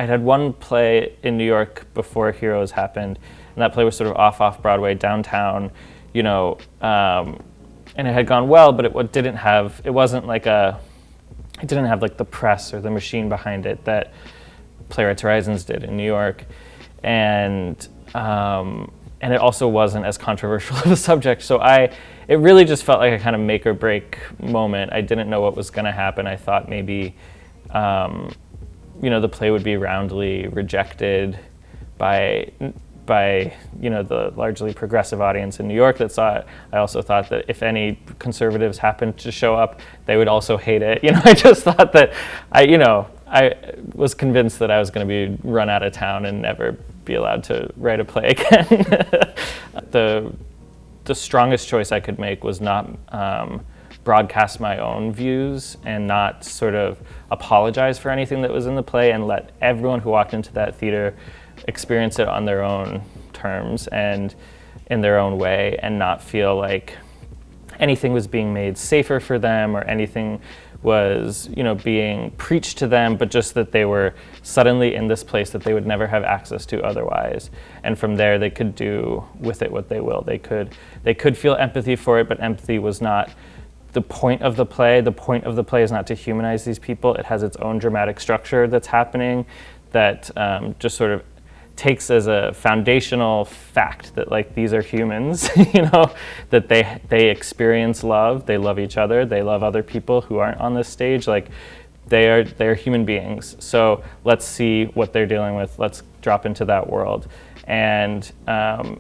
I'd had one play in New York before Heroes happened, and that play was sort of off Broadway, downtown, you know, and it had gone well, but it didn't have like the press or the machine behind it that Playwrights Horizons did in New York, and it also wasn't as controversial of a subject. So it really just felt like a kind of make or break moment. I didn't know what was going to happen. I thought maybe, the play would be roundly rejected by the largely progressive audience in New York that saw it. I also thought that if any conservatives happened to show up, they would also hate it. I just thought that I was convinced that I was going to be run out of town and never be allowed to write a play again. The strongest choice I could make was not broadcast my own views and not sort of apologize for anything that was in the play and let everyone who walked into that theater experience it on their own terms and in their own way, and not feel like anything was being made safer for them or anything was being preached to them, but just that they were suddenly in this place that they would never have access to otherwise, and from there they could do with it what they will. They could feel empathy for it, but empathy was not the point of the play. The point of the play is not to humanize these people. It has its own dramatic structure that's happening that just sort of takes as a foundational fact that like these are humans, that they experience love, they love each other, they love other people who aren't on this stage, like they're human beings. So let's see what they're dealing with. Let's drop into that world. And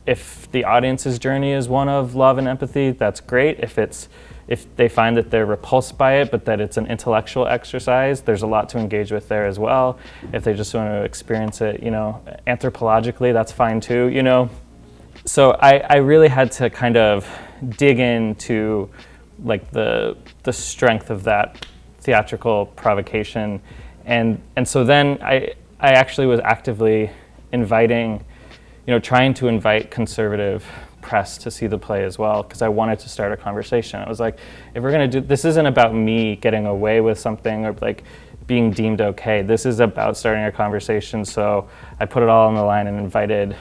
if the audience's journey is one of love and empathy, that's great. If they find that they're repulsed by it, but that it's an intellectual exercise, there's a lot to engage with there as well. If they just want to experience it, anthropologically, that's fine too, So I really had to kind of dig into like the strength of that theatrical provocation. And so then I actually was actively inviting, trying to invite conservative press to see the play as well, because I wanted to start a conversation. I was like, if we're going to do this, isn't about me getting away with something or like being deemed okay. This is about starting a conversation. So I put it all on the line and invited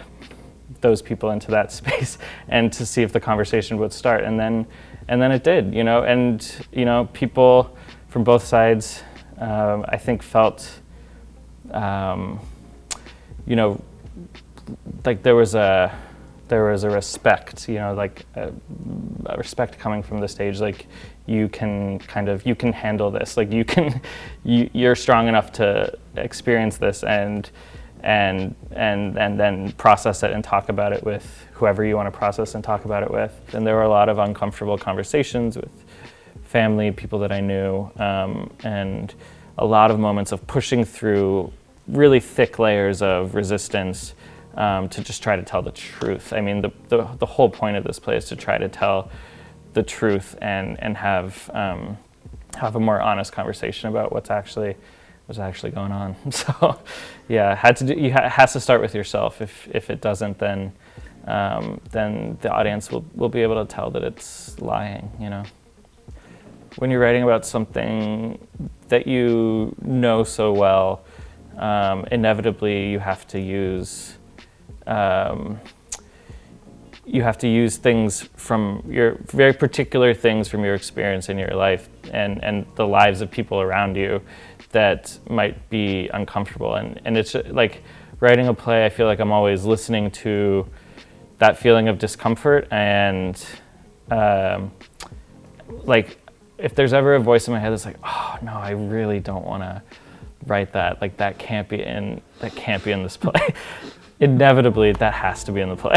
those people into that space and to see if the conversation would start. And then it did, and people from both sides, I think felt, like there was a respect, like a respect coming from the stage, like you can handle this, like you're strong enough to experience this and then process it and talk about it with whoever you want to process and talk about it with. And there were a lot of uncomfortable conversations with family, people that I knew, and a lot of moments of pushing through really thick layers of resistance to just try to tell the truth. I mean, the whole point of this play is to try to tell the truth and have a more honest conversation about what's actually going on. So, yeah, it has to start with yourself. If it doesn't, then the audience will be able to tell that it's lying. When you're writing about something that you know so well, inevitably you have to use things from your very particular things from your experience in your life and the lives of people around you that might be uncomfortable. And it's like writing a play, I feel like I'm always listening to that feeling of discomfort and like if there's ever a voice in my head that's like, oh no, I really don't want to write that. Like that can't be in this play. Inevitably, that has to be in the play.